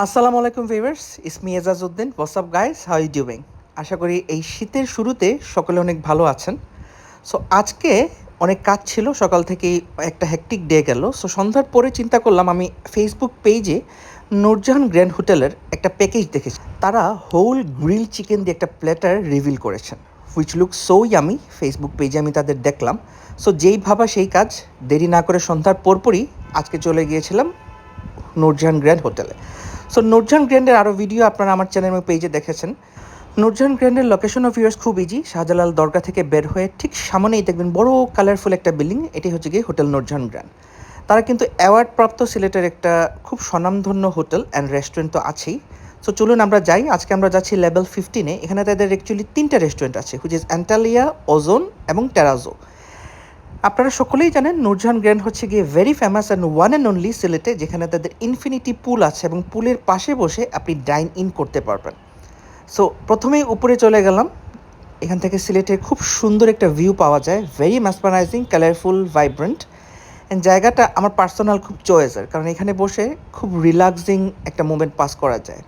আসসালামু আলাইকুম viewers, it's me Ejazuddin. What's up guys, how you doing? আশা করি এই শীতের শুরুতে সকলে অনেক ভালো আছেন। সো আজকে অনেক কাজ ছিল, সকাল থেকেই একটা হেক্টিক ডে গেল। সো সন্ধ্যার পরে চিন্তা করলাম আমি ফেসবুক পেজে নূরজাহান গ্র্যান্ড হোটেলের একটা প্যাকেজ দেখেছি। তারা হোল গ্রিল চিকেন দিয়ে একটা প্ল্যাটার রিভিল করেছেন, which look so yummy. Facebook পেজে আমি তাদের দেখলাম। সো যেই ভাবা সেই কাজ, দেরি না করে সন্ধ্যার পরপরই আজকে চলে গিয়েছিলাম নূরজাহান গ্র্যান্ড হোটেলে। সো নূরজাহান গ্র্যান্ডের আরও ভিডিও আপনারা আমার চ্যানেল পেজে দেখেছেন। নূরজাহান গ্র্যান্ডের লোকেশন অফ ভিউয়ার্স খুব ইজি। শাহজালাল দরগা থেকে বের হয়ে ঠিক সামনেই দেখবেন বড় কালারফুল একটা বিল্ডিং, এটি হচ্ছে গিয়ে হোটেল নূরজাহান গ্র্যান্ড। তারা কিন্তু অ্যাওয়ার্ডপ্রাপ্ত সিলেটের একটা খুব স্বনামধন্য হোটেল অ্যান্ড রেস্টুরেন্ট তো আছেই। সো চলুন আমরা যাই। আজকে আমরা যাচ্ছি লেভেল 15-এ। এখানে তাদের অ্যাকচুয়ালি 3টা রেস্টুরেন্ট আছে, হুইচ ইজ অ্যান্টালিয়া, ওজোন এবং টেরাজো। আপনারা সকলেই জানেন নূরজাহান গ্র্যান্ড হচ্ছে গিয়ে very famous and one and only সিলেটে, যেখানে তাদের ইনফিনিটি পুল আছে এবং পুলের পাশে বসে আপনি ডাইন ইন করতে পারবেন। সো প্রথমেই উপরে চলে গেলাম। এখান থেকে সিলেটের খুব সুন্দর একটা ভিউ পাওয়া যায়, very mesmerising, colourful, vibrant. And জায়গাটা আমার পার্সোনাল খুব চয়েসের, কারণ এখানে বসে খুব রিল্যাক্সিং একটা মোমেন্ট পাস করা যায়।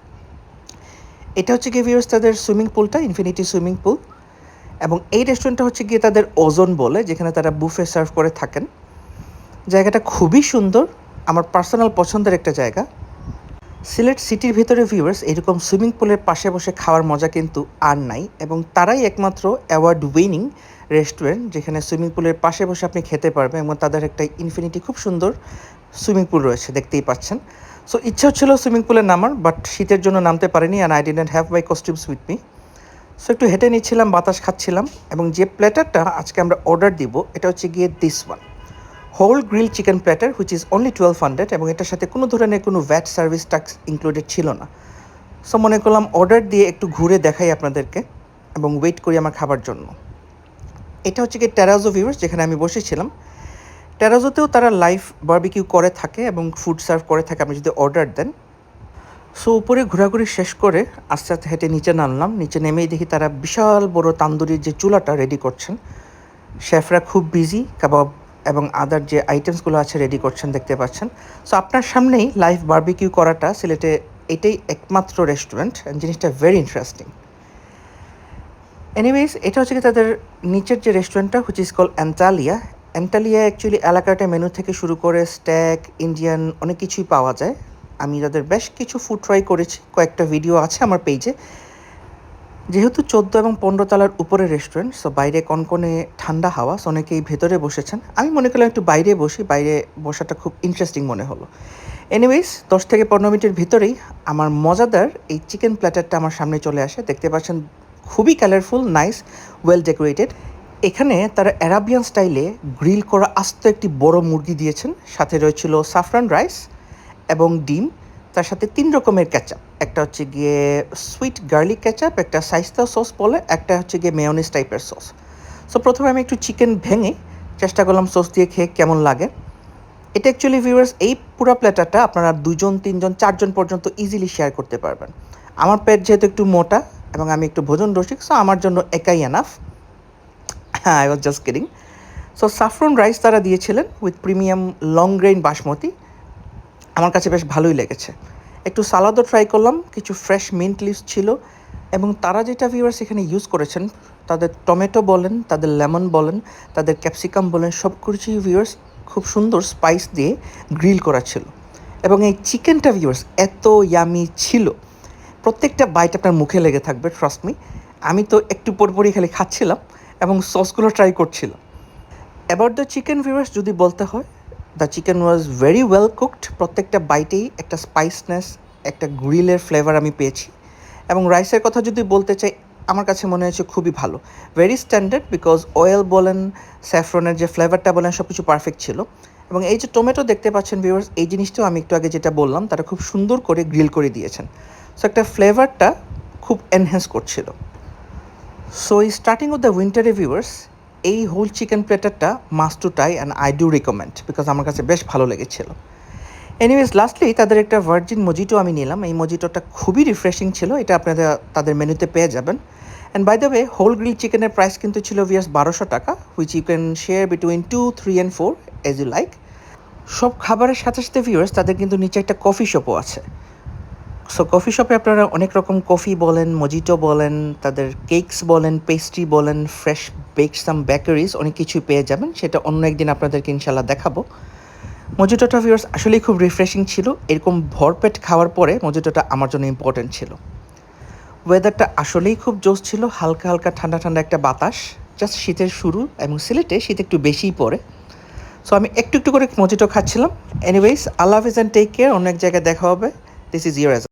এটা হচ্ছে গিয়ে ভিউয়ার্স তাদের সুইমিং পুলটা, ইনফিনিটি সুইমিং পুল। এবং এই রেস্টুরেন্টটা হচ্ছে গিয়ে তাদের ওজোন বলে, যেখানে তারা বুফে সার্ভ করে থাকেন। জায়গাটা খুবই সুন্দর, আমার পার্সোনাল পছন্দের একটা জায়গা। সিলেট সিটির ভিতরে ভিউয়ার্স এরকম সুইমিং পুলের পাশে বসে খাওয়ার মজা কিন্তু আর নাই, এবং তারাই একমাত্র অ্যাওয়ার্ড উইনিং রেস্টুরেন্ট যেখানে সুইমিং পুলের পাশে বসে আপনি খেতে পারবেন, এবং তাদের একটা ইনফিনিটি খুব সুন্দর সুইমিং পুল রয়েছে, দেখতেই পাচ্ছেন। সো ইচ্ছা হচ্ছিল সুইমিং পুলে নামার, বাট শীতের জন্য নামতে পারিনি, and I didn't have my costumes with me. So একটু হেঁটে নিচ্ছিলাম, বাতাস খাচ্ছিলাম। এবং যে প্ল্যাটারটা আজকে আমরা অর্ডার দিব এটা হচ্ছে গিয়ে this one, whole grill chicken platter, which is only 1200, এবং এটার সাথে কোনো ধরনের কোনো ভ্যাট সার্ভিস ট্যাক্স ইনক্লুডেড ছিল না। সো মনে করলাম অর্ডার দিয়ে একটু ঘুরে দেখাই আপনাদেরকে এবং ওয়েট করি আমার খাবার জন্য। এটা হচ্ছে গিয়ে টেরাজো ভিউয়ার্স, যেখানে আমি বসেছিলাম। টেরাজোতেও তারা লাইভ বারবিকিউ করে থাকে এবং ফুড সার্ভ করে থাকে আপনি যদি অর্ডার দেন। সো উপরে ঘোরাঘুরি শেষ করে আস্তে আস্তে হেঁটে নিচে নামলাম। নিচে নেমেই দেখি তারা বিশাল বড় তান্দুরির যে চুলাটা রেডি করছেন। শেফরা খুব বিজি, কাবাব এবং আদার যে আইটেমসগুলো আছে রেডি করছেন, দেখতে পাচ্ছেন। সো আপনার সামনেই লাইভ বারবিকিউ করাটা সিলেটে এটাই একমাত্র রেস্টুরেন্ট, জিনিসটা ভেরি ইন্টারেস্টিং। এনিওয়েজ, এটা হচ্ছে কি তাদের নিচের যে রেস্টুরেন্টটা, হুইচ ইজ কল অ্যান্টালিয়া। অ্যান্টালিয়া অ্যাকচুয়ালি এলাকাটা মেনু থেকে শুরু করে স্ট্যাক, ইন্ডিয়ান অনেক কিছুই পাওয়া যায়। আমি তাদের বেশ কিছু ফুড ট্রাই করেছি, কয়েকটা ভিডিও আছে আমার পেজে। যেহেতু 14 এবং 15 তলার উপরে রেস্টুরেন্ট, সো বাইরে কনকনে ঠান্ডা হাওয়া, সো অনেকেই ভেতরে বসেছেন। আমি মনে করলাম একটু বাইরে বসি, বাইরে বসাটা খুব ইন্টারেস্টিং মনে হলো। এনিওয়েজ, 10 থেকে 15 মিনিটের ভিতরেই আমার মজাদার এই চিকেন প্ল্যাটারটা আমার সামনে চলে আসে। দেখতে পাচ্ছেন খুবই কালারফুল, নাইস, ওয়েল ডেকোরেটেড। এখানে তারা অ্যারাবিয়ান স্টাইলে গ্রিল করা আস্ত একটি বড় মুরগি দিয়েছেন, সাথে রয়েছিল সাফরান রাইস এবং ডিম, তার সাথে 3 রকমের কেচাপ। একটা হচ্ছে গিয়ে সুইট গার্লিক কেচাপ, একটা সাইস্তা সস বলে, একটা হচ্ছে গিয়ে মেয়োনিজ টাইপের সস। সো প্রথমে আমি একটু চিকেন ভেঙে চেষ্টা করলাম সস দিয়ে খেয়ে কেমন লাগে। এটা অ্যাকচুয়ালি ভিউয়ার্স এই পুরো প্ল্যাটারটা আপনারা 2 জন 3 জন 4 জন পর্যন্ত ইজিলি শেয়ার করতে পারবেন। আমার পেট যেহেতু একটু মোটা এবং আমি একটু ভোজন রসিক, সো আমার জন্য একাই এনাফ। হ্যাঁ, I was just kidding. So saffron rice তারা দিয়েছিলেন with premium long grain basmati, আমার কাছে বেশ ভালোই লেগেছে। একটু সালাদও ট্রাই করলাম, কিছু ফ্রেশ মিন্ট লিভস ছিল। এবং তারা যেটা ভিউয়ার্স এখানে ইউজ করেছেন, তাদের টমেটো বলেন, তাদের লেমন বলেন, তাদের ক্যাপসিকাম বলেন, সব কিছুই ভিউয়ার্স খুব সুন্দর স্পাইস দিয়ে গ্রিল করা ছিল। এবং এই চিকেনটা ভিউয়ার্স এত ইয়ামি ছিল, প্রত্যেকটা বাইট আপনার মুখে লেগে থাকবে, ট্রাস্ট মি। আমি তো একটু পরপরই খালি খাচ্ছিলাম এবং সসগুলো ট্রাই করছিলাম। অ্যাবাউট দ্য চিকেন ভিউয়ার্স যদি বলতে হয়, the chicken was very well cooked. প্রত্যেকটা বাইটেই একটা স্পাইসনেস, একটা গ্রিলের ফ্লেভার আমি পেয়েছি। এবং রাইসের কথা যদি বলতে চাই, আমার কাছে মনে হয়েছে খুবই ভালো, ভেরি স্ট্যান্ডার্ড, বিকজ অয়েল বলেন, স্যাফরনের যে ফ্লেভারটা বলেন, সব কিছু পারফেক্ট ছিল। এবং এই যে টমেটো দেখতে পাচ্ছেন ভিউয়ার্স, এই জিনিসটাও আমি একটু আগে যেটা বললাম, তারা খুব সুন্দর করে গ্রিল করে দিয়েছেন। সো একটা ফ্লেভারটা খুব এনহ্যান্স করছিল। So starting with the winter viewers, এই হোল চিকেন প্লেটারটা must to try and I do recommend, because আমার কাছে বেশ ভালো লেগেছিল। এনিওয়েজ, লাস্টলি তাদের একটা ভার্জিন মজিটো আমি নিলাম। এই মজিটোটা খুবই রিফ্রেশিং ছিল, এটা আপনারা তাদের মেনুতে পেয়ে যাবেন। And by the way, whole grill চিকেনের প্রাইস কিন্তু ছিল ভিউয়ার্স 1200 টাকা, which you can share between 2, 3 and 4 as you like. সব খাবারের সাথে সাথে ভিউয়ার্স তাদের কিন্তু নিচে একটা কফি শপও আছে। সো কফি শপে আপনারা অনেক রকম কফি বলেন, মজিটো বলেন, তাদের কেকস বলেন, পেস্ট্রি বলেন, ফ্রেশ বেকড সাম বেকারিজ অনেক কিছুই পেয়ে যাবেন। সেটা অন্য একদিন আপনাদেরকে ইনশাল্লাহ দেখাবো। মজিটোটা ভিউয়ার্স আসলেই খুব রিফ্রেশিং ছিল। এরকম ভরপেট খাওয়ার পরে মজিটোটা আমার জন্য ইম্পর্ট্যান্ট ছিল। ওয়েদারটা আসলেই খুব জোশ ছিল, হালকা হালকা ঠান্ডা ঠান্ডা একটা বাতাস, জাস্ট শীতের শুরু, এবং সিলেটে শীত একটু বেশিই পড়ে। সো আমি একটু একটু করে মজিটো খাচ্ছিলাম। এনিওয়েজ, আল্লাহ হাফিজ অ্যান্ড টেক কেয়ার। অন্য এক জায়গায় দেখা হবে। This is your